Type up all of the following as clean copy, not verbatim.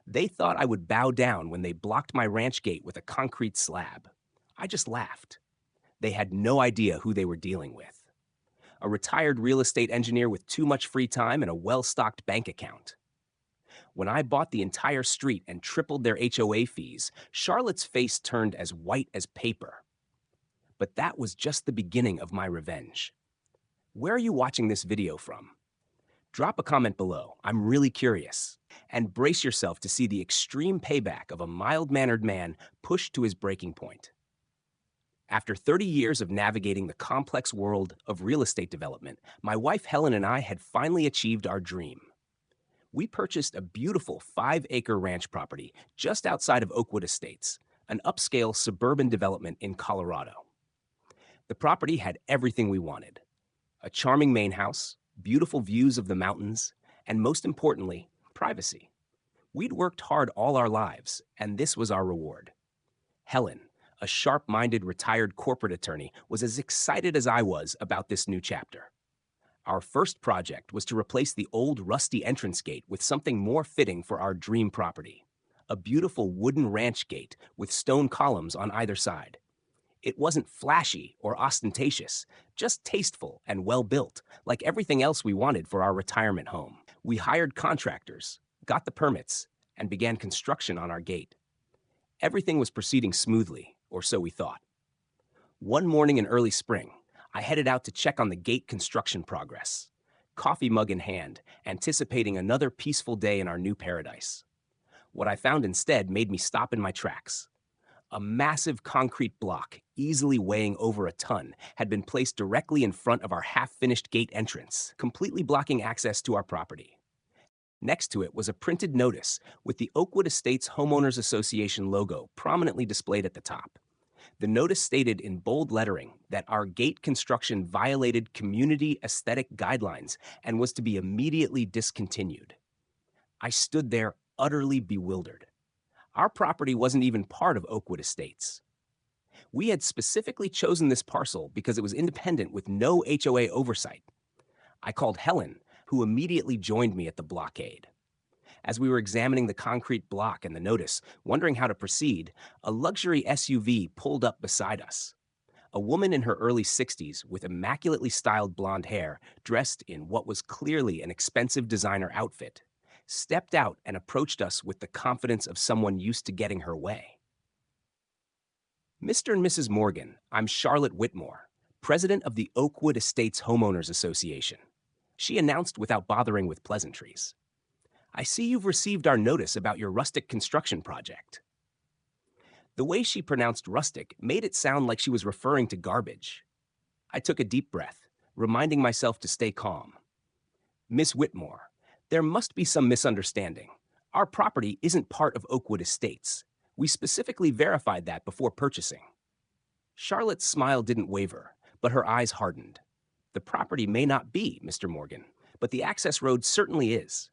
They thought I would bow down when they blocked my ranch gate with a concrete slab. I just laughed. They had no idea who they were dealing with. A retired real estate engineer with too much free time and a well-stocked bank account. When I bought the entire street and tripled their HOA fees, Charlotte's face turned as white as paper. But that was just the beginning of my revenge. Where are you watching this video from? Drop a comment below, I'm really curious. And brace yourself to see the extreme payback of a mild-mannered man pushed to his breaking point. After 30 years of navigating the complex world of real estate development, my wife Helen and I had finally achieved our dream. We purchased a beautiful 5-acre ranch property just outside of Oakwood Estates, an upscale suburban development in Colorado. The property had everything we wanted: a charming main house, beautiful views of the mountains, and most importantly, privacy. We'd worked hard all our lives, and this was our reward. Helen, a sharp-minded retired corporate attorney, was as excited as I was about this new chapter. Our first project was to replace the old rusty entrance gate with something more fitting for our dream property: a beautiful wooden ranch gate with stone columns on either side. It wasn't flashy or ostentatious, just tasteful and well-built, like everything else we wanted for our retirement home. We hired contractors, got the permits, and began construction on our gate. Everything was proceeding smoothly, or so we thought. One morning in early spring, I headed out to check on the gate construction progress, coffee mug in hand, anticipating another peaceful day in our new paradise. What I found instead made me stop in my tracks. A massive concrete block, easily weighing over a ton, had been placed directly in front of our half-finished gate entrance, completely blocking access to our property. Next to it was a printed notice with the Oakwood Estates Homeowners Association logo prominently displayed at the top. The notice stated in bold lettering that our gate construction violated community aesthetic guidelines and was to be immediately discontinued. I stood there utterly bewildered. Our property wasn't even part of Oakwood Estates. We had specifically chosen this parcel because it was independent with no HOA oversight. I called Helen, who immediately joined me at the blockade. As we were examining the concrete block and the notice, wondering how to proceed, a luxury SUV pulled up beside us. A woman in her early 60s with immaculately styled blonde hair, dressed in what was clearly an expensive designer outfit, stepped out and approached us with the confidence of someone used to getting her way. Mr. and Mrs. Morgan, I'm Charlotte Whitmore, president of the Oakwood Estates Homeowners Association, she announced without bothering with pleasantries. I see you've received our notice about your rustic construction project. The way she pronounced rustic made it sound like she was referring to garbage. I took a deep breath, reminding myself to stay calm. Miss Whitmore, there must be some misunderstanding. Our property isn't part of Oakwood Estates. We specifically verified that before purchasing. Charlotte's smile didn't waver, but her eyes hardened. The property may not be, Mr. Morgan, but the access road certainly is.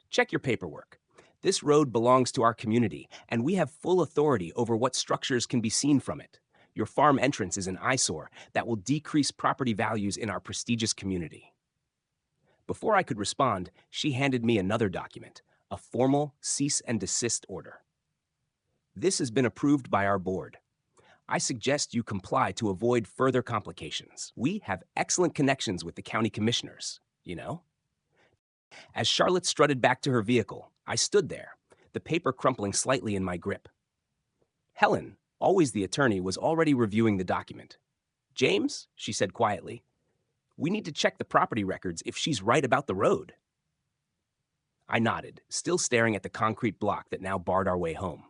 Check your paperwork. This road belongs to our community, and we have full authority over what structures can be seen from it. Your farm entrance is an eyesore that will decrease property values in our prestigious community. Before I could respond, she handed me another document, a formal cease and desist order. This has been approved by our board. I suggest you comply to avoid further complications. We have excellent connections with the county commissioners, you know? As Charlotte strutted back to her vehicle, I stood there, the paper crumpling slightly in my grip. Helen, always the attorney, was already reviewing the document. James, she said quietly, we need to check the property records if she's right about the road. I nodded, still staring at the concrete block that now barred our way home.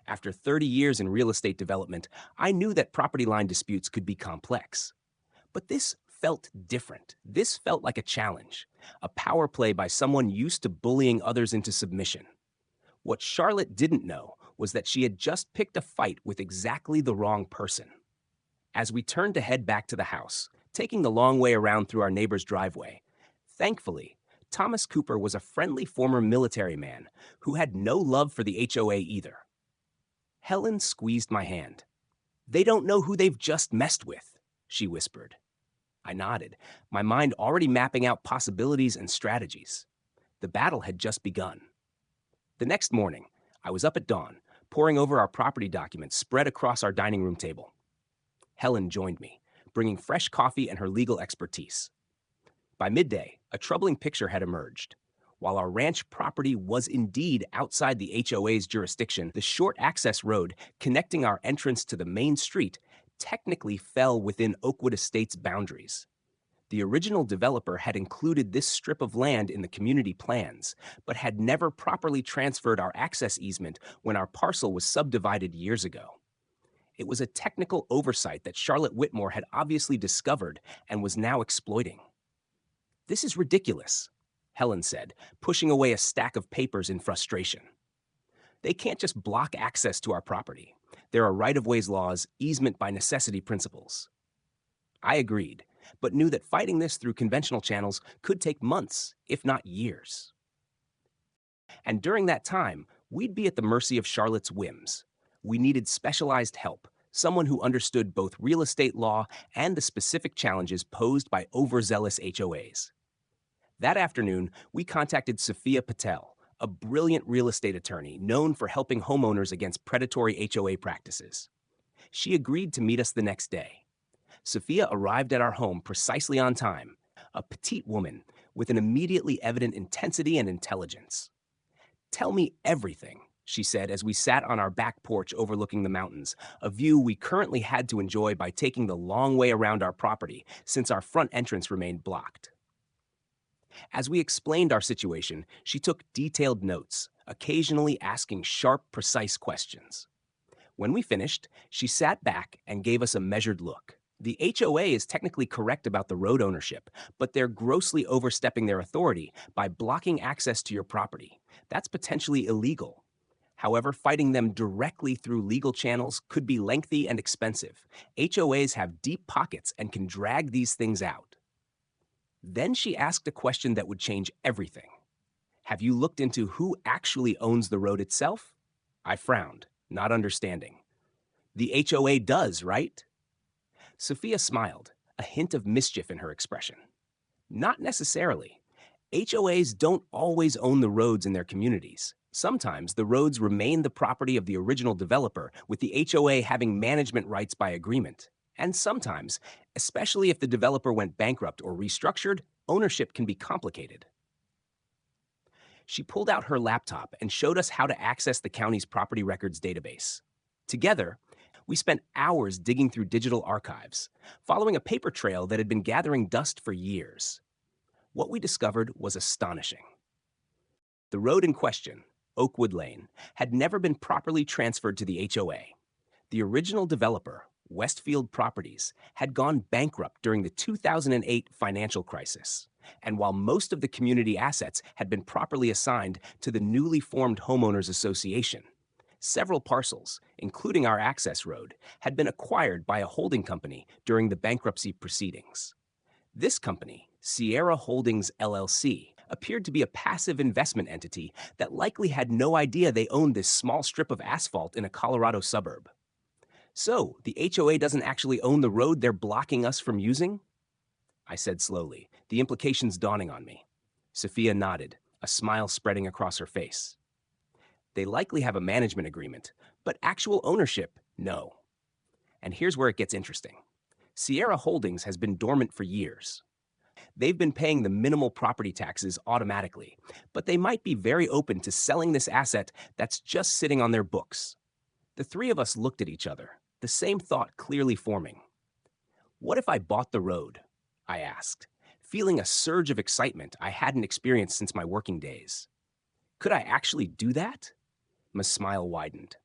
After 30 years in real estate development, I knew that property line disputes could be complex. But this felt different. This felt like a challenge, a power play by someone used to bullying others into submission. What Charlotte didn't know was that she had just picked a fight with exactly the wrong person. As we turned to head back to the house, taking the long way around through our neighbor's driveway, thankfully, Thomas Cooper was a friendly former military man who had no love for the HOA either. Helen squeezed my hand. They don't know who they've just messed with, she whispered. I nodded, my mind already mapping out possibilities and strategies. The battle had just begun. The next morning, I was up at dawn, poring over our property documents spread across our dining room table. Helen joined me, bringing fresh coffee and her legal expertise. By midday, a troubling picture had emerged. While our ranch property was indeed outside the HOA's jurisdiction, the short access road connecting our entrance to the main street technically fell within Oakwood Estates' boundaries. The original developer had included this strip of land in the community plans, but had never properly transferred our access easement when our parcel was subdivided years ago. It was a technical oversight that Charlotte Whitmore had obviously discovered and was now exploiting. "This is ridiculous," Helen said, pushing away a stack of papers in frustration. "They can't just block access to our property. There are right-of-ways laws, easement by necessity principles." I agreed, but knew that fighting this through conventional channels could take months, if not years. And during that time, we'd be at the mercy of Charlotte's whims. We needed specialized help, someone who understood both real estate law and the specific challenges posed by overzealous HOAs. That afternoon, we contacted Sophia Patel, a brilliant real estate attorney known for helping homeowners against predatory HOA practices. She agreed to meet us the next day. Sophia arrived at our home precisely on time, a petite woman with an immediately evident intensity and intelligence. "Tell me everything," she said as we sat on our back porch overlooking the mountains, a view we currently had to enjoy by taking the long way around our property since our front entrance remained blocked. As we explained our situation, she took detailed notes, occasionally asking sharp, precise questions. When we finished, she sat back and gave us a measured look. "The HOA is technically correct about the road ownership, but they're grossly overstepping their authority by blocking access to your property. That's potentially illegal. However, fighting them directly through legal channels could be lengthy and expensive. HOAs have deep pockets and can drag these things out." Then she asked a question that would change everything. "Have you looked into who actually owns the road itself?" I frowned, not understanding. "The HOA does, right?" Sophia smiled, a hint of mischief in her expression. "Not necessarily. HOAs don't always own the roads in their communities. Sometimes the roads remain the property of the original developer, with the HOA having management rights by agreement. And sometimes, especially if the developer went bankrupt or restructured, ownership can be complicated." She pulled out her laptop and showed us how to access the county's property records database. Together, we spent hours digging through digital archives, following a paper trail that had been gathering dust for years. What we discovered was astonishing. The road in question, Oakwood Lane, had never been properly transferred to the HOA. The original developer, Westfield Properties, had gone bankrupt during the 2008 financial crisis. And while most of the community assets had been properly assigned to the newly formed Homeowners Association, several parcels, including our access road, had been acquired by a holding company during the bankruptcy proceedings. This company, Sierra Holdings LLC, appeared to be a passive investment entity that likely had no idea they owned this small strip of asphalt in a Colorado suburb. "So, the HOA doesn't actually own the road they're blocking us from using?" I said slowly, the implications dawning on me. Sophia nodded, a smile spreading across her face. "They likely have a management agreement, but actual ownership, no." And here's where it gets interesting. Sierra Holdings has been dormant for years. They've been paying the minimal property taxes automatically, but they might be very open to selling this asset that's just sitting on their books. The three of us looked at each other, the same thought clearly forming. "What if I bought the road?" I asked, feeling a surge of excitement I hadn't experienced since my working days. "Could I actually do that?" My smile widened.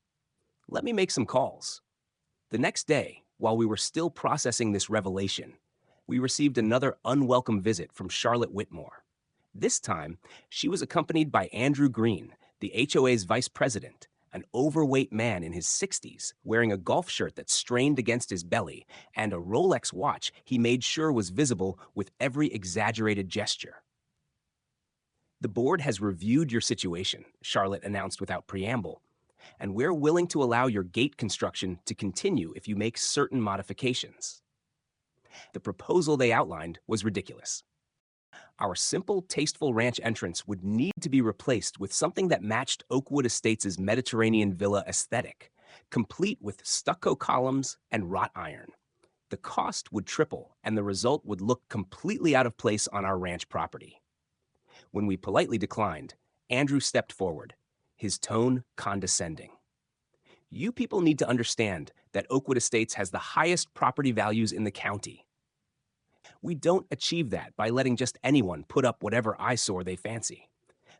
"Let me make some calls." The next day, while we were still processing this revelation, we received another unwelcome visit from Charlotte Whitmore. This time, she was accompanied by Andrew Green, the HOA's vice president, an overweight man in his 60s, wearing a golf shirt that strained against his belly and a Rolex watch he made sure was visible with every exaggerated gesture. "The board has reviewed your situation," Charlotte announced without preamble, "and we're willing to allow your gate construction to continue if you make certain modifications." The proposal they outlined was ridiculous. Our simple, tasteful ranch entrance would need to be replaced with something that matched Oakwood Estates' Mediterranean villa aesthetic, complete with stucco columns and wrought iron. The cost would triple, and the result would look completely out of place on our ranch property. When we politely declined, Andrew stepped forward, his tone condescending. You people need to understand that Oakwood Estates has the highest property values in the county. We don't achieve that by letting just anyone put up whatever eyesore they fancy.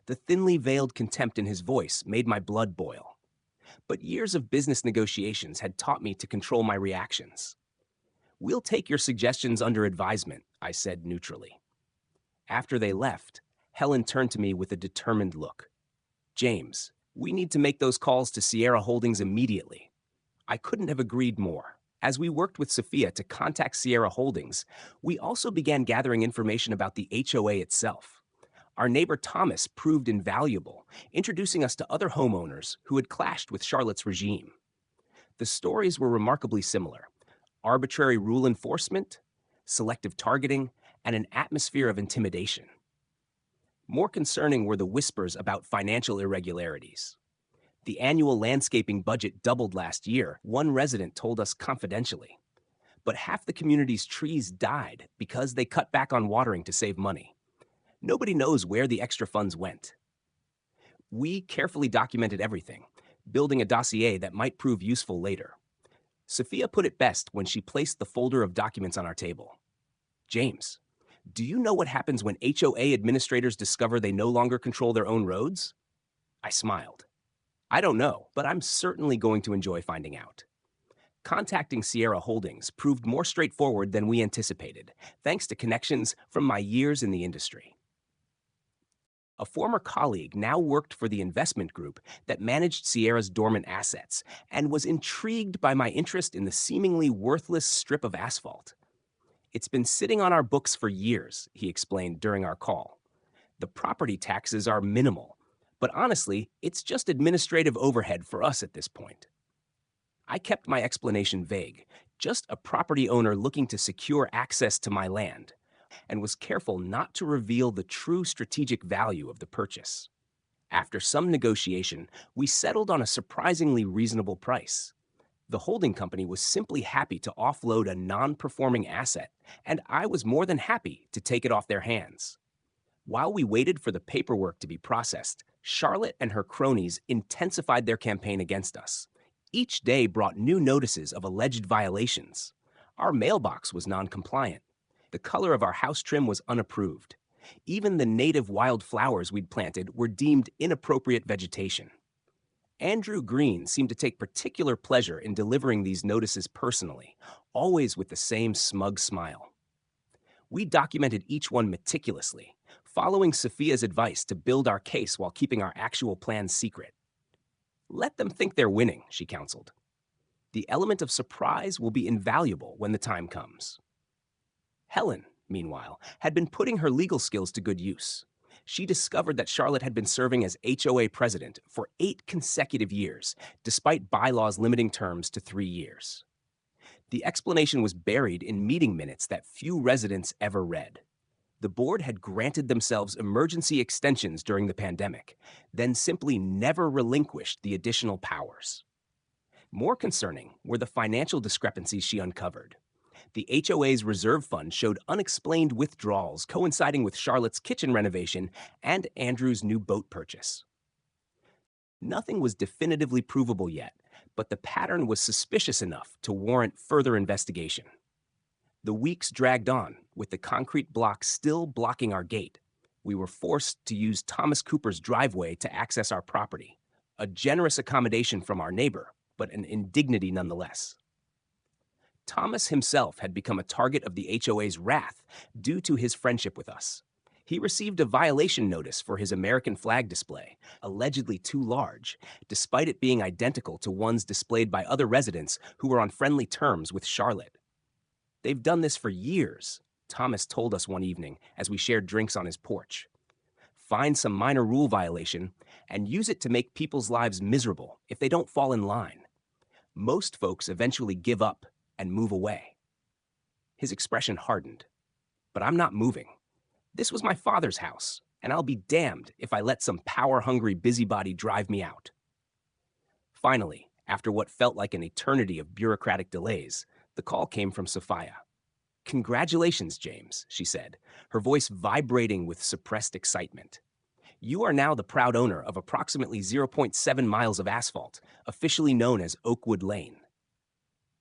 The thinly veiled contempt in his voice made my blood boil. But years of business negotiations had taught me to control my reactions. We'll take your suggestions under advisement, I said neutrally. After they left, Helen turned to me with a determined look. James, we need to make those calls to Sierra Holdings immediately. I couldn't have agreed more. As we worked with Sophia to contact Sierra Holdings, we also began gathering information about the HOA itself. Our neighbor Thomas proved invaluable, introducing us to other homeowners who had clashed with Charlotte's regime. The stories were remarkably similar: arbitrary rule enforcement, selective targeting, and an atmosphere of intimidation. More concerning were the whispers about financial irregularities. The annual landscaping budget doubled last year, one resident told us confidentially. But half the community's trees died because they cut back on watering to save money. Nobody knows where the extra funds went. We carefully documented everything, building a dossier that might prove useful later. Sophia put it best when she placed the folder of documents on our table. James, do you know what happens when HOA administrators discover they no longer control their own roads? I smiled. I don't know, but I'm certainly going to enjoy finding out. Contacting Sierra Holdings proved more straightforward than we anticipated, thanks to connections from my years in the industry. A former colleague now worked for the investment group that managed Sierra's dormant assets and was intrigued by my interest in the seemingly worthless strip of asphalt. It's been sitting on our books for years, he explained during our call. The property taxes are minimal, but honestly, it's just administrative overhead for us at this point. I kept my explanation vague, just a property owner looking to secure access to my land, and was careful not to reveal the true strategic value of the purchase. After some negotiation, we settled on a surprisingly reasonable price. The holding company was simply happy to offload a non-performing asset, and I was more than happy to take it off their hands. While we waited for the paperwork to be processed, Charlotte and her cronies intensified their campaign against us. Each day brought new notices of alleged violations. Our mailbox was non-compliant. The color of our house trim was unapproved. Even the native wild flowers we'd planted were deemed inappropriate vegetation. Andrew Green seemed to take particular pleasure in delivering these notices personally, always with the same smug smile. We documented each one meticulously, following Sophia's advice to build our case while keeping our actual plans secret. Let them think they're winning, she counseled. The element of surprise will be invaluable when the time comes. Helen, meanwhile, had been putting her legal skills to good use. She discovered that Charlotte had been serving as HOA president for 8 consecutive years, despite bylaws limiting terms to 3 years. The explanation was buried in meeting minutes that few residents ever read. The board had granted themselves emergency extensions during the pandemic, then simply never relinquished the additional powers. More concerning were the financial discrepancies she uncovered. The HOA's reserve fund showed unexplained withdrawals coinciding with Charlotte's kitchen renovation and Andrew's new boat purchase. Nothing was definitively provable yet, but the pattern was suspicious enough to warrant further investigation. The weeks dragged on, with the concrete block still blocking our gate. We were forced to use Thomas Cooper's driveway to access our property, a generous accommodation from our neighbor, but an indignity nonetheless. Thomas himself had become a target of the HOA's wrath due to his friendship with us. He received a violation notice for his American flag display, allegedly too large, despite it being identical to ones displayed by other residents who were on friendly terms with Charlotte. They've done this for years, Thomas told us one evening as we shared drinks on his porch. Find some minor rule violation and use it to make people's lives miserable if they don't fall in line. Most folks eventually give up and move away. His expression hardened. But I'm not moving. This was my father's house, and I'll be damned if I let some power-hungry busybody drive me out. Finally, after what felt like an eternity of bureaucratic delays, the call came from Sophia. "Congratulations, James," she said, her voice vibrating with suppressed excitement. "You are now the proud owner of approximately zero point 0.7 miles of asphalt, officially known as Oakwood Lane."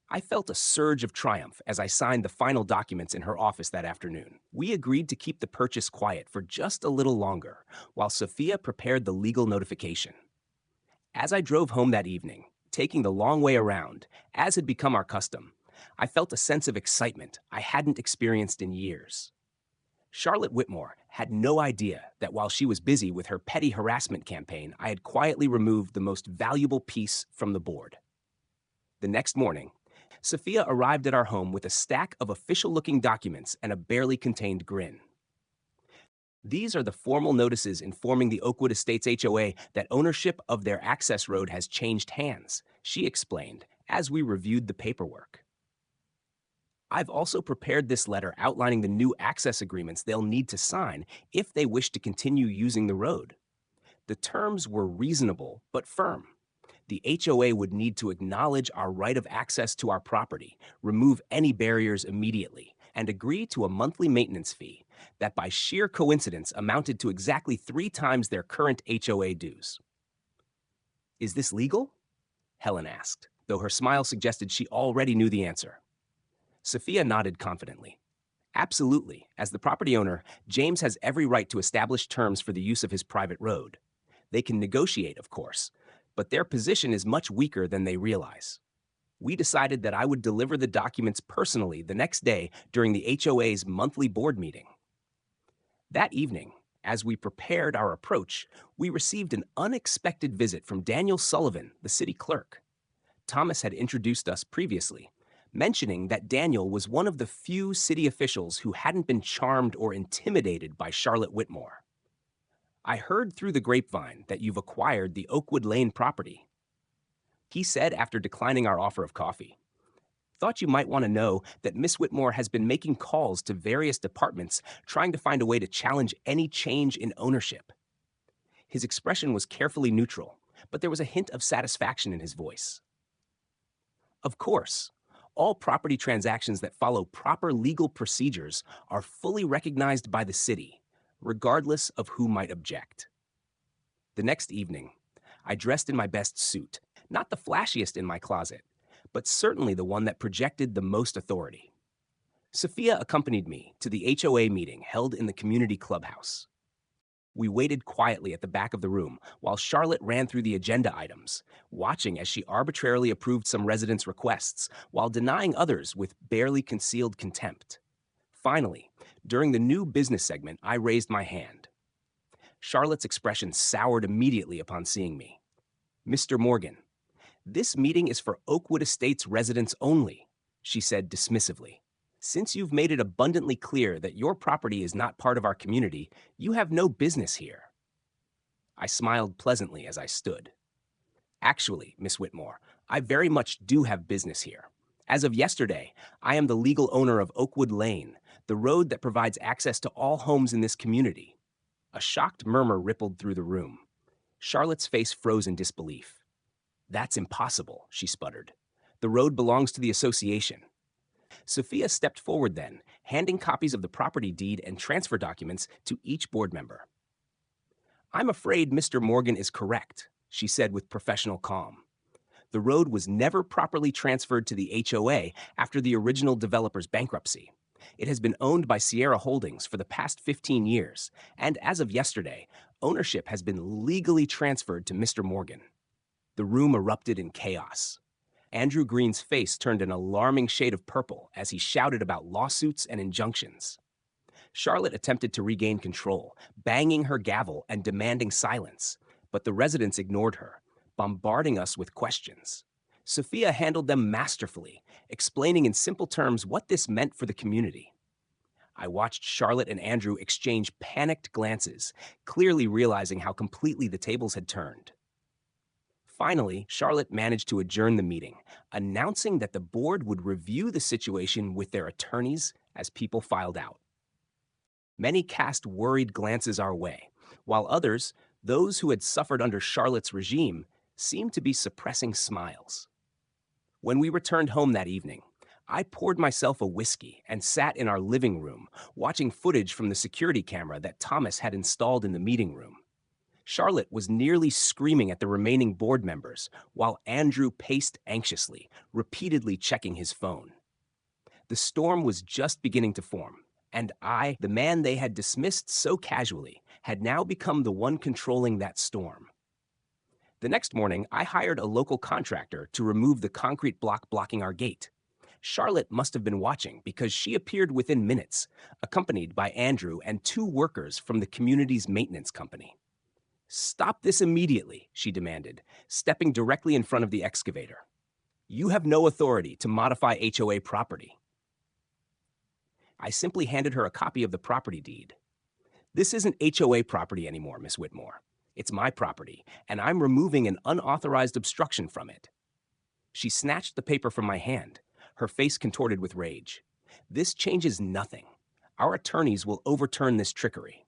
I felt a surge of triumph as I signed the final documents in her office that afternoon. We agreed to keep the purchase quiet for just a little longer, while Sophia prepared the legal notification. As I drove home that evening, taking the long way around, as had become our custom, I felt a sense of excitement I hadn't experienced in years. Charlotte Whitmore had no idea that while she was busy with her petty harassment campaign, I had quietly removed the most valuable piece from the board. The next morning, Sophia arrived at our home with a stack of official-looking documents and a barely contained grin. "These are the formal notices informing the Oakwood Estates HOA that ownership of their access road has changed hands," she explained as we reviewed the paperwork. "I've also prepared this letter outlining the new access agreements they'll need to sign if they wish to continue using the road. The terms were reasonable but firm. The HOA would need to acknowledge our right of access to our property, remove any barriers immediately, and agree to a monthly maintenance fee that by sheer coincidence amounted to exactly 3 times their current HOA dues." "Is this legal?" Helen asked, though her smile suggested she already knew the answer. Sophia nodded confidently. "Absolutely. As the property owner, James has every right to establish terms for the use of his private road. They can negotiate, of course, but their position is much weaker than they realize. We decided that I would deliver the documents personally the next day during the HOA's monthly board meeting." That evening, as we prepared our approach, we received an unexpected visit from Daniel Sullivan, the city clerk. Thomas had introduced us previously, mentioning that Daniel was one of the few city officials who hadn't been charmed or intimidated by Charlotte Whitmore. "I heard through the grapevine that you've acquired the Oakwood Lane property," he said after declining our offer of coffee. "Thought you might want to know that Miss Whitmore has been making calls to various departments trying to find a way to challenge any change in ownership." His expression was carefully neutral, but there was a hint of satisfaction in his voice. "Of course, all property transactions that follow proper legal procedures are fully recognized by the city, regardless of who might object." The next evening, I dressed in my best suit, not the flashiest in my closet, but certainly the one that projected the most authority. Sophia accompanied me to the HOA meeting held in the community clubhouse. We waited quietly at the back of the room while Charlotte ran through the agenda items, watching as she arbitrarily approved some residents' requests while denying others with barely concealed contempt. Finally, during the new business segment, I raised my hand. Charlotte's expression soured immediately upon seeing me. "Mr. Morgan, this meeting is for Oakwood Estates residents only," she said dismissively. "Since you've made it abundantly clear that your property is not part of our community, you have no business here." I smiled pleasantly as I stood. "Actually, Miss Whitmore, I very much do have business here. As of yesterday, I am the legal owner of Oakwood Lane, the road that provides access to all homes in this community." A shocked murmur rippled through the room. Charlotte's face froze in disbelief. "That's impossible," she sputtered. "The road belongs to the association." Sophia stepped forward then, handing copies of the property deed and transfer documents to each board member. "I'm afraid Mr. Morgan is correct," she said with professional calm. "The road was never properly transferred to the HOA after the original developer's bankruptcy. It has been owned by Sierra Holdings for the past 15 years, and as of yesterday, ownership has been legally transferred to Mr. Morgan." The room erupted in chaos. Andrew Green's face turned an alarming shade of purple as he shouted about lawsuits and injunctions. Charlotte attempted to regain control, banging her gavel and demanding silence, but the residents ignored her, bombarding us with questions. Sophia handled them masterfully, explaining in simple terms what this meant for the community. I watched Charlotte and Andrew exchange panicked glances, clearly realizing how completely the tables had turned. Finally, Charlotte managed to adjourn the meeting, announcing that the board would review the situation with their attorneys as people filed out. Many cast worried glances our way, while others, those who had suffered under Charlotte's regime, seemed to be suppressing smiles. When we returned home that evening, I poured myself a whiskey and sat in our living room, watching footage from the security camera that Thomas had installed in the meeting room. Charlotte was nearly screaming at the remaining board members, while Andrew paced anxiously, repeatedly checking his phone. The storm was just beginning to form, and I, the man they had dismissed so casually, had now become the one controlling that storm. The next morning, I hired a local contractor to remove the concrete block blocking our gate. Charlotte must have been watching because she appeared within minutes, accompanied by Andrew and 2 workers from the community's maintenance company. "Stop this immediately," she demanded, stepping directly in front of the excavator. "You have no authority to modify HOA property." I simply handed her a copy of the property deed. "This isn't HOA property anymore, Miss Whitmore. It's my property, and I'm removing an unauthorized obstruction from it." She snatched the paper from my hand, her face contorted with rage. "This changes nothing. Our attorneys will overturn this trickery."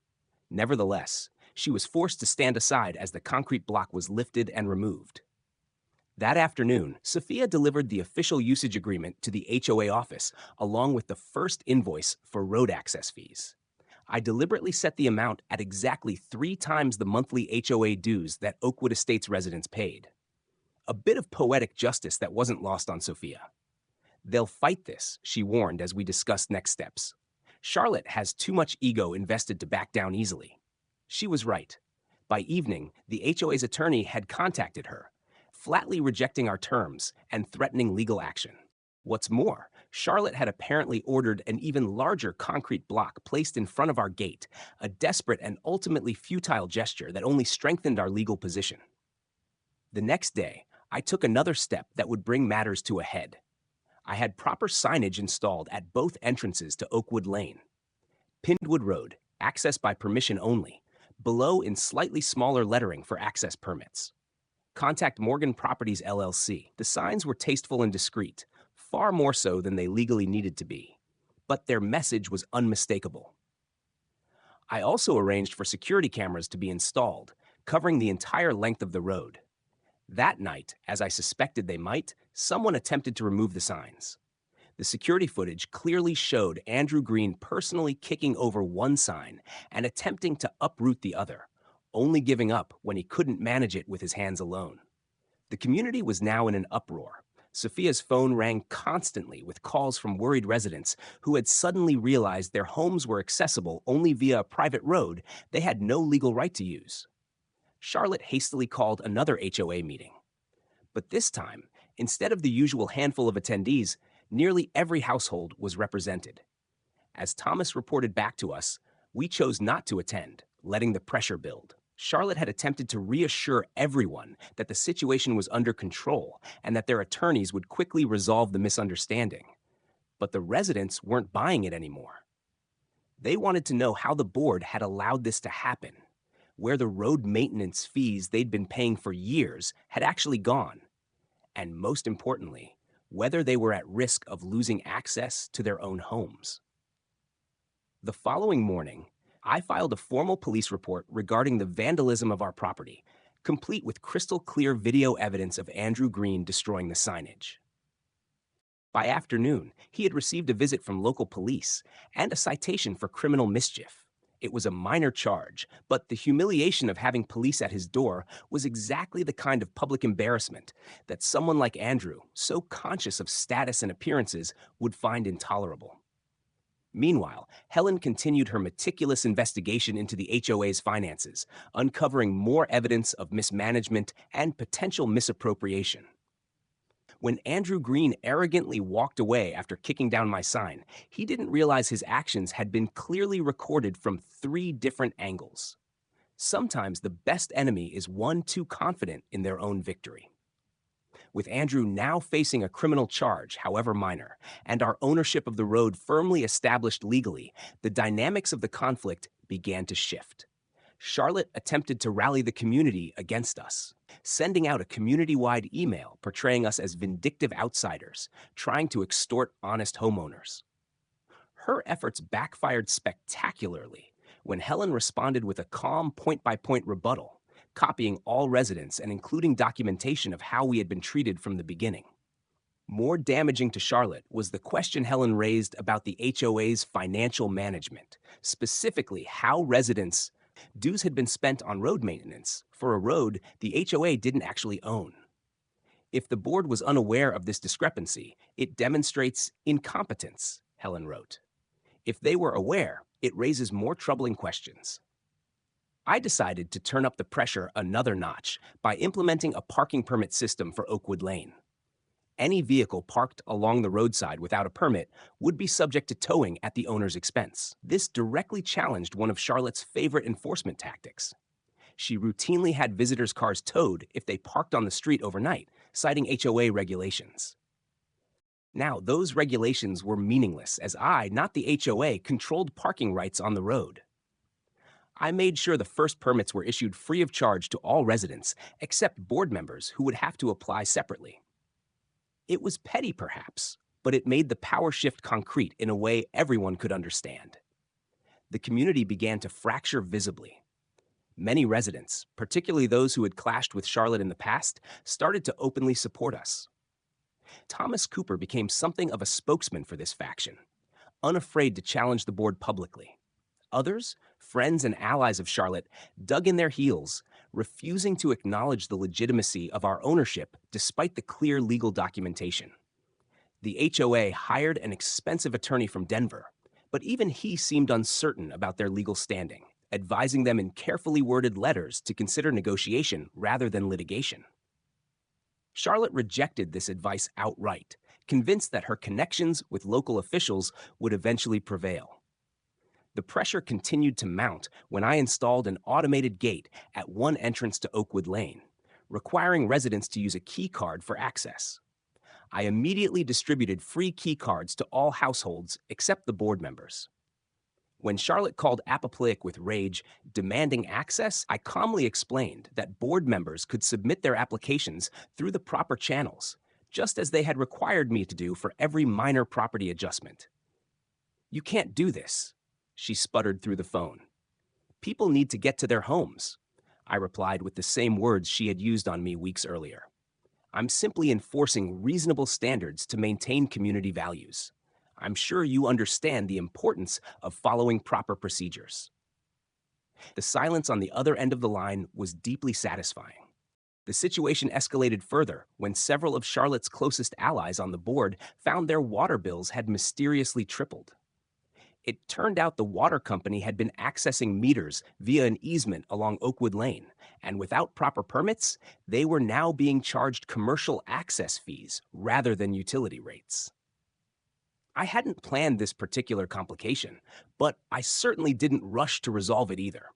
Nevertheless, she was forced to stand aside as the concrete block was lifted and removed. That afternoon, Sophia delivered the official usage agreement to the HOA office, along with the first invoice for road access fees. I deliberately set the amount at exactly 3 times the monthly HOA dues that Oakwood Estates residents paid. A bit of poetic justice that wasn't lost on Sophia. "They'll fight this," she warned as we discussed next steps. "Charlotte has too much ego invested to back down easily." She was right. By evening, the HOA's attorney had contacted her, flatly rejecting our terms and threatening legal action. What's more, Charlotte had apparently ordered an even larger concrete block placed in front of our gate, a desperate and ultimately futile gesture that only strengthened our legal position. The next day, I took another step that would bring matters to a head. I had proper signage installed at both entrances to Oakwood Lane. Pindwood Road, access by permission only, below in slightly smaller lettering for access permits. Contact Morgan Properties LLC. The signs were tasteful and discreet, far more so than they legally needed to be, but their message was unmistakable. I also arranged for security cameras to be installed, covering the entire length of the road. That night, as I suspected they might, someone attempted to remove the signs. The security footage clearly showed Andrew Green personally kicking over one sign and attempting to uproot the other, only giving up when he couldn't manage it with his hands alone. The community was now in an uproar. Sophia's phone rang constantly with calls from worried residents who had suddenly realized their homes were accessible only via a private road they had no legal right to use. Charlotte hastily called another HOA meeting. But this time, instead of the usual handful of attendees, nearly every household was represented. As Thomas reported back to us, we chose not to attend, letting the pressure build. Charlotte had attempted to reassure everyone that the situation was under control and that their attorneys would quickly resolve the misunderstanding. But the residents weren't buying it anymore. They wanted to know how the board had allowed this to happen, where the road maintenance fees they'd been paying for years had actually gone, and most importantly, whether they were at risk of losing access to their own homes. The following morning, I filed a formal police report regarding the vandalism of our property, complete with crystal clear video evidence of Andrew Green destroying the signage. By afternoon, he had received a visit from local police and a citation for criminal mischief. It was a minor charge, but the humiliation of having police at his door was exactly the kind of public embarrassment that someone like Andrew, so conscious of status and appearances, would find intolerable. Meanwhile, Helen continued her meticulous investigation into the HOA's finances, uncovering more evidence of mismanagement and potential misappropriation. When Andrew Green arrogantly walked away after kicking down my sign, he didn't realize his actions had been clearly recorded from 3 different angles. Sometimes the best enemy is one too confident in their own victory. With Andrew now facing a criminal charge, however minor, and our ownership of the road firmly established legally, the dynamics of the conflict began to shift. Charlotte attempted to rally the community against us, sending out a community-wide email portraying us as vindictive outsiders, trying to extort honest homeowners. Her efforts backfired spectacularly when Helen responded with a calm point-by-point rebuttal, copying all residents and including documentation of how we had been treated from the beginning. More damaging to Charlotte was the question Helen raised about the HOA's financial management, specifically how residents' dues had been spent on road maintenance for a road the HOA didn't actually own. If the board was unaware of this discrepancy, it demonstrates incompetence, Helen wrote. If they were aware, it raises more troubling questions. I decided to turn up the pressure another notch by implementing a parking permit system for Oakwood Lane. Any vehicle parked along the roadside without a permit would be subject to towing at the owner's expense. This directly challenged one of Charlotte's favorite enforcement tactics. She routinely had visitors' cars towed if they parked on the street overnight, citing HOA regulations. Now, those regulations were meaningless as I, not the HOA, controlled parking rights on the road. I made sure the first permits were issued free of charge to all residents, except board members who would have to apply separately. It was petty, perhaps, but it made the power shift concrete in a way everyone could understand. The community began to fracture visibly. Many residents, particularly those who had clashed with Charlotte in the past, started to openly support us. Thomas Cooper became something of a spokesman for this faction, unafraid to challenge the board publicly. Others, friends and allies of Charlotte, dug in their heels, refusing to acknowledge the legitimacy of our ownership despite the clear legal documentation. The HOA hired an expensive attorney from Denver, but even he seemed uncertain about their legal standing, advising them in carefully worded letters to consider negotiation rather than litigation. Charlotte rejected this advice outright, convinced that her connections with local officials would eventually prevail. The pressure continued to mount when I installed an automated gate at one entrance to Oakwood Lane, requiring residents to use a key card for access. I immediately distributed free key cards to all households except the board members. When Charlotte called apoplectic with rage, demanding access, I calmly explained that board members could submit their applications through the proper channels, just as they had required me to do for every minor property adjustment. "You can't do this," she sputtered through the phone. "People need to get to their homes," I replied with the same words she had used on me weeks earlier. "I'm simply enforcing reasonable standards to maintain community values. I'm sure you understand the importance of following proper procedures." The silence on the other end of the line was deeply satisfying. The situation escalated further when several of Charlotte's closest allies on the board found their water bills had mysteriously tripled. It turned out the water company had been accessing meters via an easement along Oakwood Lane, and without proper permits, they were now being charged commercial access fees rather than utility rates. I hadn't planned this particular complication, but I certainly didn't rush to resolve it either.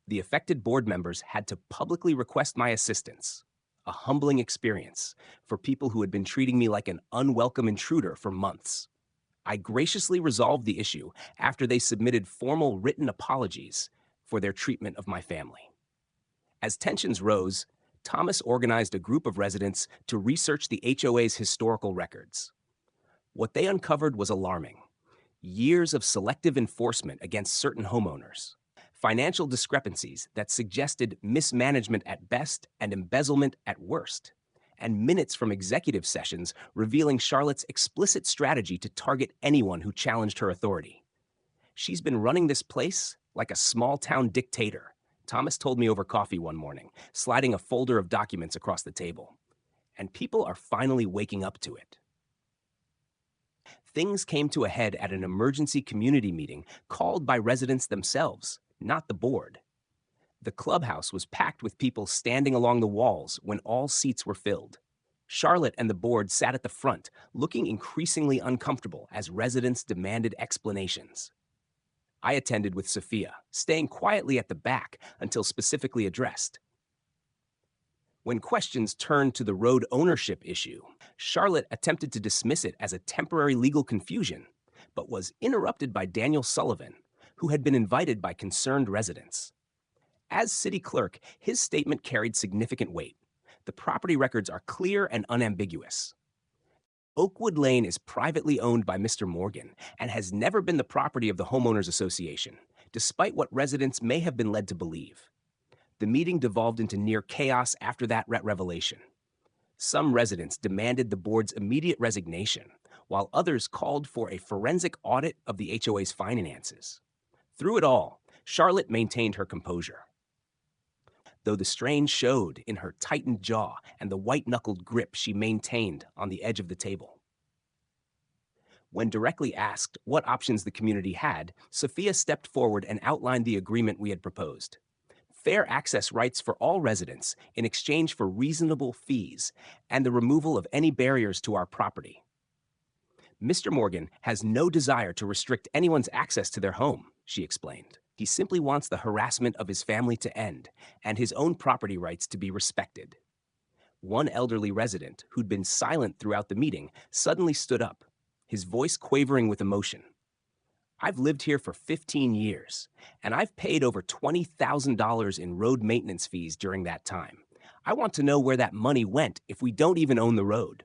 The affected board members had to publicly request my assistance, a humbling experience for people who had been treating me like an unwelcome intruder for months. I graciously resolved the issue after they submitted formal written apologies for their treatment of my family. As tensions rose, Thomas organized a group of residents to research the HOA's historical records. What they uncovered was alarming. Years of selective enforcement against certain homeowners, financial discrepancies that suggested mismanagement at best and embezzlement at worst, and minutes from executive sessions revealing Charlotte's explicit strategy to target anyone who challenged her authority. "She's been running this place like a small-town dictator," Thomas told me over coffee one morning, sliding a folder of documents across the table. "And people are finally waking up to it." Things came to a head at an emergency community meeting called by residents themselves, not the board. The clubhouse was packed with people standing along the walls when all seats were filled. Charlotte and the board sat at the front, looking increasingly uncomfortable as residents demanded explanations. I attended with Sophia, staying quietly at the back until specifically addressed. When questions turned to the road ownership issue, Charlotte attempted to dismiss it as a temporary legal confusion, but was interrupted by Daniel Sullivan, who had been invited by concerned residents. As city clerk, his statement carried significant weight. The property records are clear and unambiguous. Oakwood Lane is privately owned by Mr. Morgan and has never been the property of the Homeowners Association, despite what residents may have been led to believe. The meeting devolved into near chaos after that revelation. Some residents demanded the board's immediate resignation, while others called for a forensic audit of the HOA's finances. Through it all, Charlotte maintained her composure, though the strain showed in her tightened jaw and the white-knuckled grip she maintained on the edge of the table. When directly asked what options the community had, Sophia stepped forward and outlined the agreement we had proposed. Fair access rights for all residents in exchange for reasonable fees and the removal of any barriers to our property. Mr. Morgan has no desire to restrict anyone's access to their home, she explained. He simply wants the harassment of his family to end and his own property rights to be respected. One elderly resident, who'd been silent throughout the meeting, suddenly stood up, his voice quavering with emotion. I've lived here for 15 years, and I've paid over $20,000 in road maintenance fees during that time. I want to know where that money went if we don't even own the road.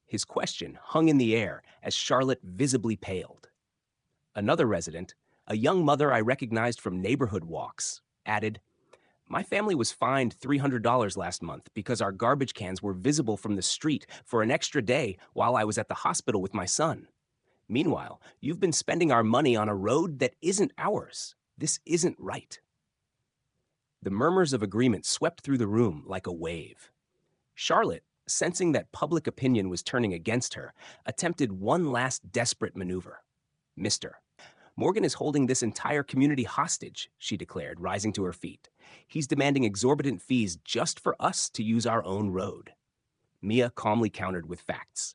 His question hung in the air as Charlotte visibly paled. Another resident, a young mother I recognized from neighborhood walks, added, "My family was fined $300 last month because our garbage cans were visible from the street for an extra day while I was at the hospital with my son. Meanwhile, you've been spending our money on a road that isn't ours. This isn't right." The murmurs of agreement swept through the room like a wave. Charlotte, sensing that public opinion was turning against her, attempted one last desperate maneuver. "Mr. Morgan is holding this entire community hostage," she declared, rising to her feet. "He's demanding exorbitant fees just for us to use our own road." Mia calmly countered with facts.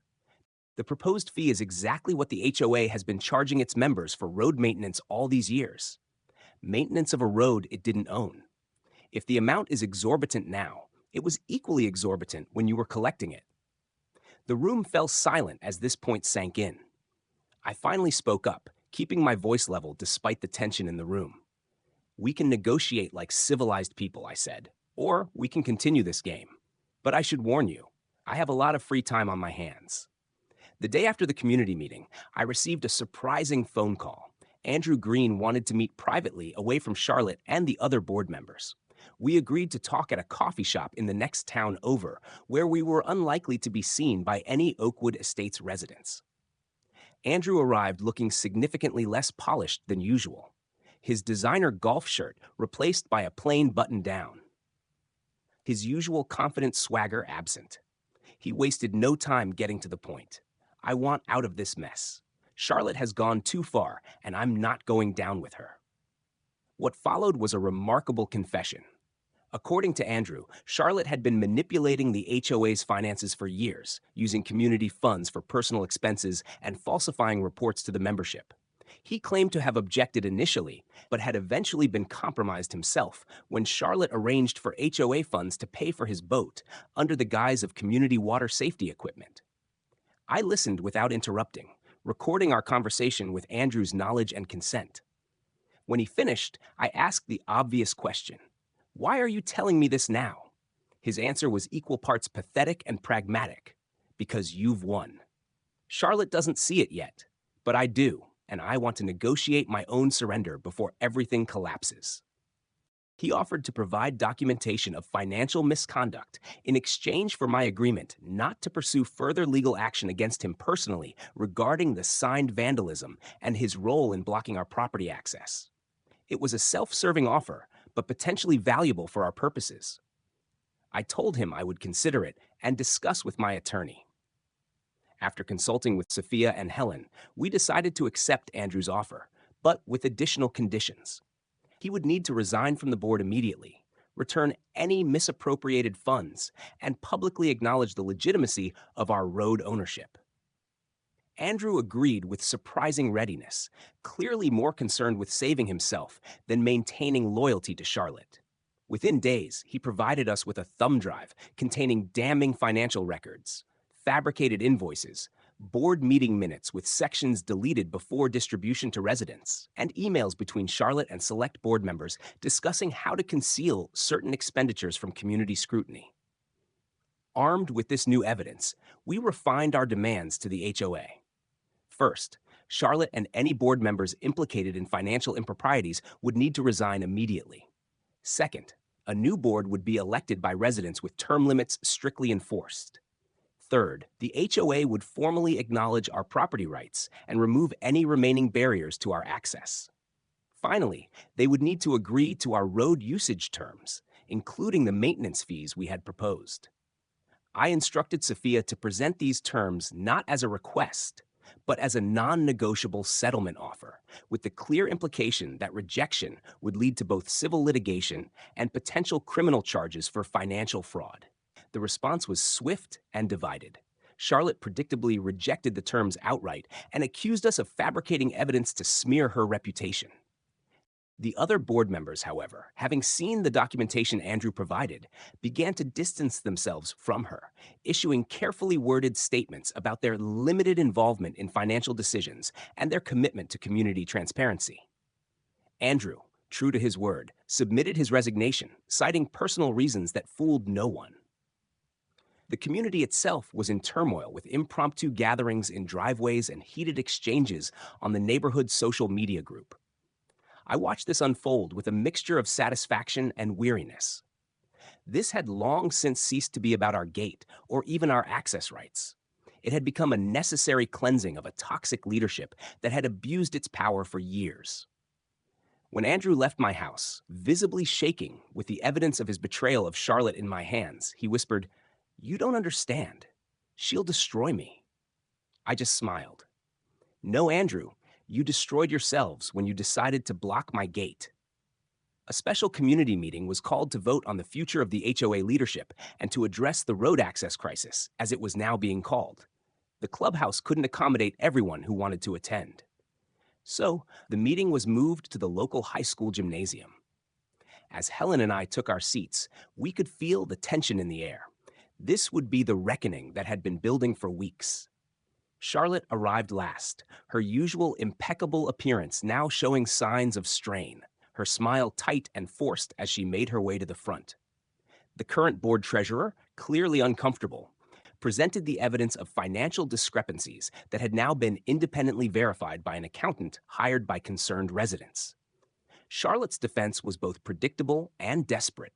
"The proposed fee is exactly what the HOA has been charging its members for road maintenance all these years. Maintenance of a road it didn't own. If the amount is exorbitant now, it was equally exorbitant when you were collecting it." The room fell silent as this point sank in. I finally spoke up, keeping my voice level despite the tension in the room. "We can negotiate like civilized people," I said, "or we can continue this game. But I should warn you, I have a lot of free time on my hands." The day after the community meeting, I received a surprising phone call. Andrew Green wanted to meet privately away from Charlotte and the other board members. We agreed to talk at a coffee shop in the next town over, where we were unlikely to be seen by any Oakwood Estates residents. Andrew arrived looking significantly less polished than usual, his designer golf shirt replaced by a plain button-down, his usual confident swagger absent. He wasted no time getting to the point. "I want out of this mess. Charlotte has gone too far, and I'm not going down with her." What followed was a remarkable confession. According to Andrew, Charlotte had been manipulating the HOA's finances for years, using community funds for personal expenses and falsifying reports to the membership. He claimed to have objected initially, but had eventually been compromised himself when Charlotte arranged for HOA funds to pay for his boat under the guise of community water safety equipment. I listened without interrupting, recording our conversation with Andrew's knowledge and consent. When he finished, I asked the obvious question, "Why are you telling me this now?" His answer was equal parts pathetic and pragmatic. "Because you've won. Charlotte doesn't see it yet, but I do, and I want to negotiate my own surrender before everything collapses." He offered to provide documentation of financial misconduct in exchange for my agreement not to pursue further legal action against him personally regarding the signed vandalism and his role in blocking our property access. It was a self-serving offer, but potentially valuable for our purposes. I told him I would consider it and discuss with my attorney. After consulting with Sophia and Helen, we decided to accept Andrew's offer, but with additional conditions. He would need to resign from the board immediately, return any misappropriated funds, and publicly acknowledge the legitimacy of our road ownership. Andrew agreed with surprising readiness, clearly more concerned with saving himself than maintaining loyalty to Charlotte. Within days, he provided us with a thumb drive containing damning financial records, fabricated invoices, board meeting minutes with sections deleted before distribution to residents, and emails between Charlotte and select board members discussing how to conceal certain expenditures from community scrutiny. Armed with this new evidence, we refined our demands to the HOA. First, Charlotte and any board members implicated in financial improprieties would need to resign immediately. Second, a new board would be elected by residents with term limits strictly enforced. Third, the HOA would formally acknowledge our property rights and remove any remaining barriers to our access. Finally, they would need to agree to our road usage terms, including the maintenance fees we had proposed. I instructed Sophia to present these terms not as a request, but as a non-negotiable settlement offer, with the clear implication that rejection would lead to both civil litigation and potential criminal charges for financial fraud. The response was swift and divided. Charlotte predictably rejected the terms outright and accused us of fabricating evidence to smear her reputation. The other board members, however, having seen the documentation Andrew provided, began to distance themselves from her, issuing carefully worded statements about their limited involvement in financial decisions and their commitment to community transparency. Andrew, true to his word, submitted his resignation, citing personal reasons that fooled no one. The community itself was in turmoil, with impromptu gatherings in driveways and heated exchanges on the neighborhood social media group. I watched this unfold with a mixture of satisfaction and weariness. This had long since ceased to be about our gate or even our access rights. It had become a necessary cleansing of a toxic leadership that had abused its power for years. When Andrew left my house, visibly shaking with the evidence of his betrayal of Charlotte in my hands, he whispered, "You don't understand. She'll destroy me." I just smiled. "No, Andrew. You destroyed yourselves when you decided to block my gate." A special community meeting was called to vote on the future of the HOA leadership and to address the road access crisis, as it was now being called. The clubhouse couldn't accommodate everyone who wanted to attend. So, the meeting was moved to the local high school gymnasium. As Helen and I took our seats, we could feel the tension in the air. This would be the reckoning that had been building for weeks. Charlotte arrived last, her usual impeccable appearance now showing signs of strain, her smile tight and forced as she made her way to the front. The current board treasurer, clearly uncomfortable, presented the evidence of financial discrepancies that had now been independently verified by an accountant hired by concerned residents. Charlotte's defense was both predictable and desperate.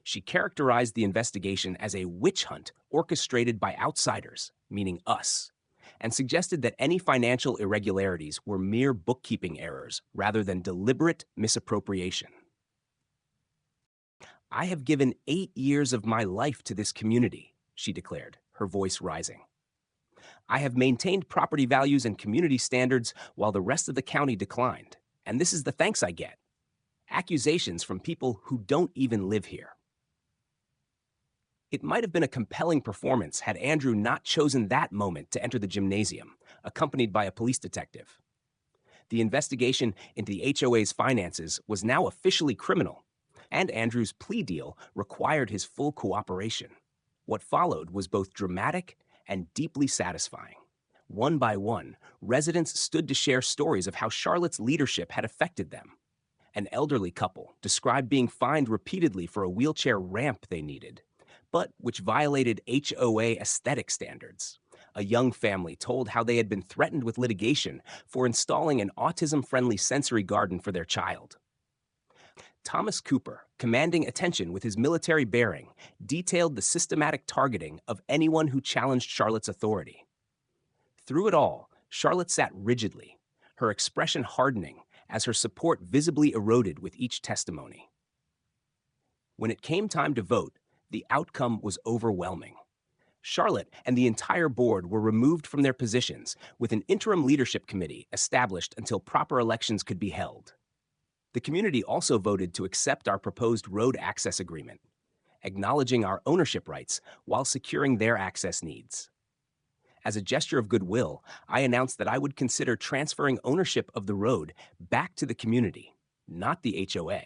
She characterized the investigation as a witch hunt orchestrated by outsiders, meaning us, and suggested that any financial irregularities were mere bookkeeping errors rather than deliberate misappropriation. "I have given 8 years of my life to this community," she declared, her voice rising. "I have maintained property values and community standards while the rest of the county declined, and this is the thanks I get. Accusations from people who don't even live here." It might have been a compelling performance had Andrew not chosen that moment to enter the gymnasium, accompanied by a police detective. The investigation into the HOA's finances was now officially criminal, and Andrew's plea deal required his full cooperation. What followed was both dramatic and deeply satisfying. One by one, residents stood to share stories of how Charlotte's leadership had affected them. An elderly couple described being fined repeatedly for a wheelchair ramp they needed, but which violated HOA aesthetic standards. A young family told how they had been threatened with litigation for installing an autism-friendly sensory garden for their child. Thomas Cooper, commanding attention with his military bearing, detailed the systematic targeting of anyone who challenged Charlotte's authority. Through it all, Charlotte sat rigidly, her expression hardening as her support visibly eroded with each testimony. When it came time to vote, the outcome was overwhelming. Charlotte and the entire board were removed from their positions, with an interim leadership committee established until proper elections could be held. The community also voted to accept our proposed road access agreement, acknowledging our ownership rights while securing their access needs. As a gesture of goodwill, I announced that I would consider transferring ownership of the road back to the community, not the HOA,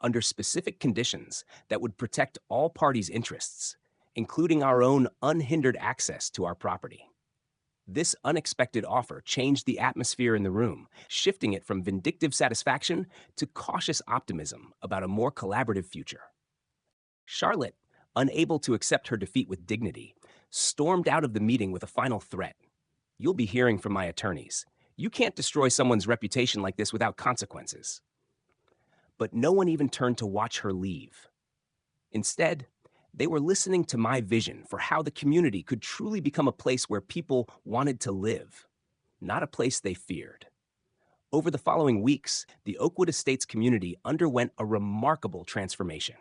under specific conditions that would protect all parties' interests, including our own unhindered access to our property. This unexpected offer changed the atmosphere in the room, shifting it from vindictive satisfaction to cautious optimism about a more collaborative future. Charlotte, unable to accept her defeat with dignity, stormed out of the meeting with a final threat. "You'll be hearing from my attorneys. You can't destroy someone's reputation like this without consequences." But no one even turned to watch her leave. Instead, they were listening to my vision for how the community could truly become a place where people wanted to live, not a place they feared. Over the following weeks, the Oakwood Estates community underwent a remarkable transformation.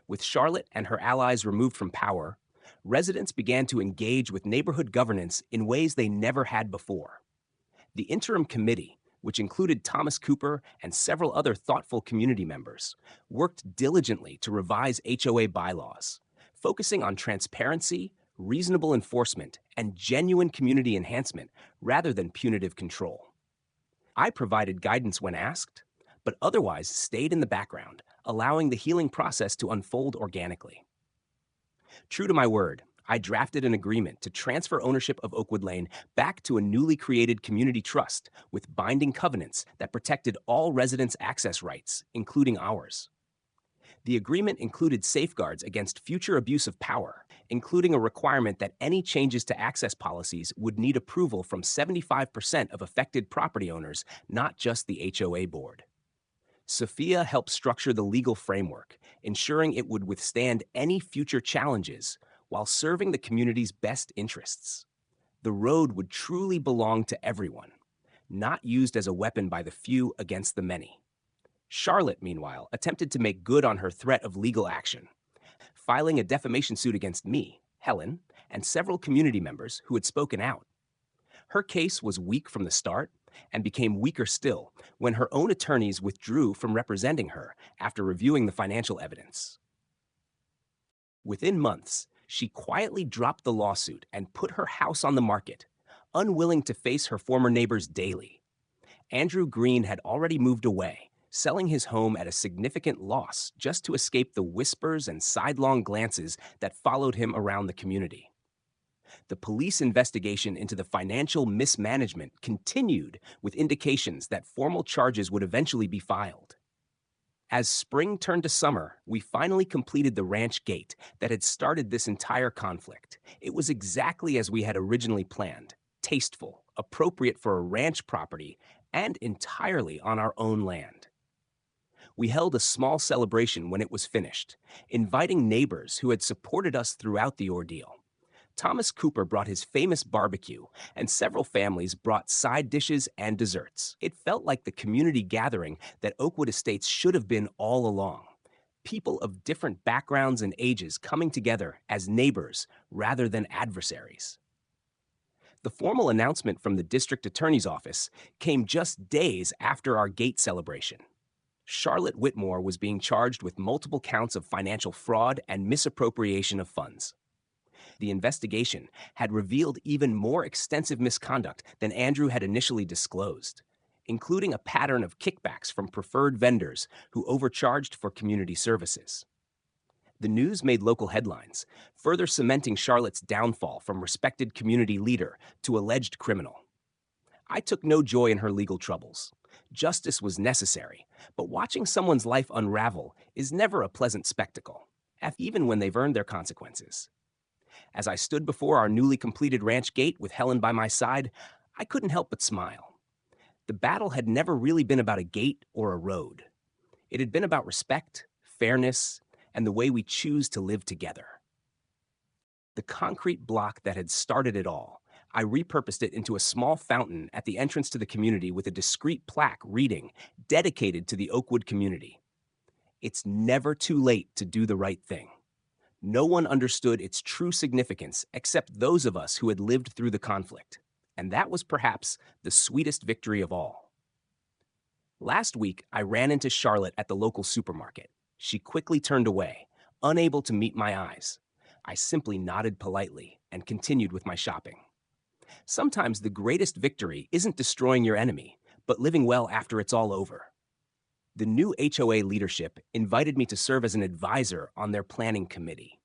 With Charlotte and her allies removed from power, residents began to engage with neighborhood governance in ways they never had before. The interim committee, which included Thomas Cooper and several other thoughtful community members, worked diligently to revise HOA bylaws, focusing on transparency, reasonable enforcement, and genuine community enhancement rather than punitive control. I provided guidance when asked, but otherwise stayed in the background, allowing the healing process to unfold organically. True to my word, I drafted an agreement to transfer ownership of Oakwood Lane back to a newly created community trust with binding covenants that protected all residents' access rights, including ours. The agreement included safeguards against future abuse of power, including a requirement that any changes to access policies would need approval from 75% of affected property owners, not just the HOA board. Sophia helped structure the legal framework, ensuring it would withstand any future challenges while serving the community's best interests. The road would truly belong to everyone, not used as a weapon by the few against the many. Charlotte, meanwhile, attempted to make good on her threat of legal action, filing a defamation suit against me, Helen, and several community members who had spoken out. Her case was weak from the start and became weaker still when her own attorneys withdrew from representing her after reviewing the financial evidence. Within months, she quietly dropped the lawsuit and put her house on the market, unwilling to face her former neighbors daily. Andrew Green had already moved away, selling his home at a significant loss just to escape the whispers and sidelong glances that followed him around the community. The police investigation into the financial mismanagement continued with indications that formal charges would eventually be filed. As spring turned to summer, we finally completed the ranch gate that had started this entire conflict. It was exactly as we had originally planned, tasteful, appropriate for a ranch property, and entirely on our own land. We held a small celebration when it was finished, inviting neighbors who had supported us throughout the ordeal. Thomas Cooper brought his famous barbecue, and several families brought side dishes and desserts. It felt like the community gathering that Oakwood Estates should have been all along. People of different backgrounds and ages coming together as neighbors rather than adversaries. The formal announcement from the district attorney's office came just days after our gate celebration. Charlotte Whitmore was being charged with multiple counts of financial fraud and misappropriation of funds. The investigation had revealed even more extensive misconduct than Andrew had initially disclosed, including a pattern of kickbacks from preferred vendors who overcharged for community services. The news made local headlines, further cementing Charlotte's downfall from respected community leader to alleged criminal. I took no joy in her legal troubles. Justice was necessary, but watching someone's life unravel is never a pleasant spectacle, even when they've earned their consequences. As I stood before our newly completed ranch gate with Helen by my side, I couldn't help but smile. The battle had never really been about a gate or a road. It had been about respect, fairness, and the way we choose to live together. The concrete block that had started it all, I repurposed it into a small fountain at the entrance to the community with a discreet plaque reading, "Dedicated to the Oakwood community." It's never too late to do the right thing. No one understood its true significance except those of us who had lived through the conflict, and that was perhaps the sweetest victory of all. Last week, I ran into Charlotte at the local supermarket. She quickly turned away, unable to meet my eyes. I simply nodded politely and continued with my shopping. Sometimes the greatest victory isn't destroying your enemy, but living well after it's all over. The new HOA leadership invited me to serve as an advisor on their planning committee.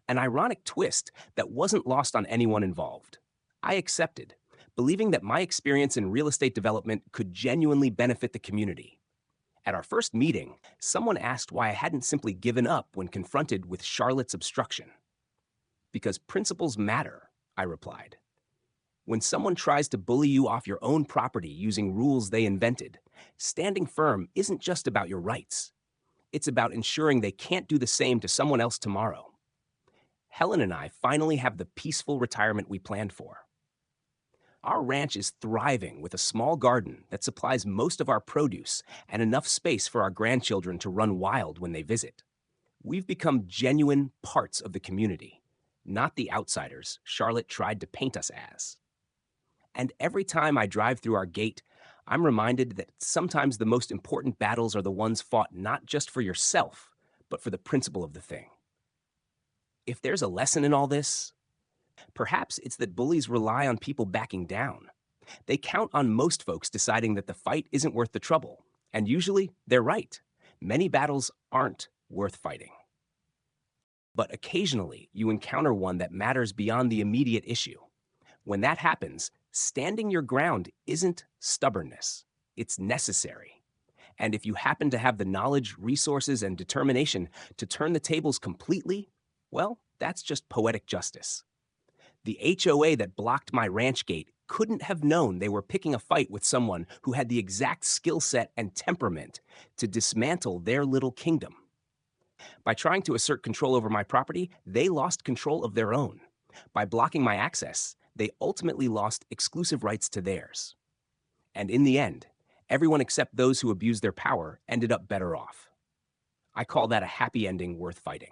An ironic twist that wasn't lost on anyone involved. I accepted, believing that my experience in real estate development could genuinely benefit the community. At our first meeting, someone asked why I hadn't simply given up when confronted with Charlotte's obstruction. Because principles matter, I replied. When someone tries to bully you off your own property using rules they invented, standing firm isn't just about your rights. It's about ensuring they can't do the same to someone else tomorrow. Helen and I finally have the peaceful retirement we planned for. Our ranch is thriving with a small garden that supplies most of our produce and enough space for our grandchildren to run wild when they visit. We've become genuine parts of the community, not the outsiders Charlotte tried to paint us as. And every time I drive through our gate, I'm reminded that sometimes the most important battles are the ones fought not just for yourself, but for the principle of the thing. If there's a lesson in all this, perhaps it's that bullies rely on people backing down. They count on most folks deciding that the fight isn't worth the trouble, and usually they're right. Many battles aren't worth fighting. But occasionally, you encounter one that matters beyond the immediate issue. When that happens, standing your ground isn't stubbornness. It's necessary. And if you happen to have the knowledge, resources, and determination to turn the tables completely, well, that's just poetic justice. The HOA that blocked my ranch gate couldn't have known they were picking a fight with someone who had the exact skill set and temperament to dismantle their little kingdom. By trying to assert control over my property, they lost control of their own. By blocking my access, they ultimately lost exclusive rights to theirs. And in the end, everyone except those who abused their power ended up better off. I call that a happy ending worth fighting.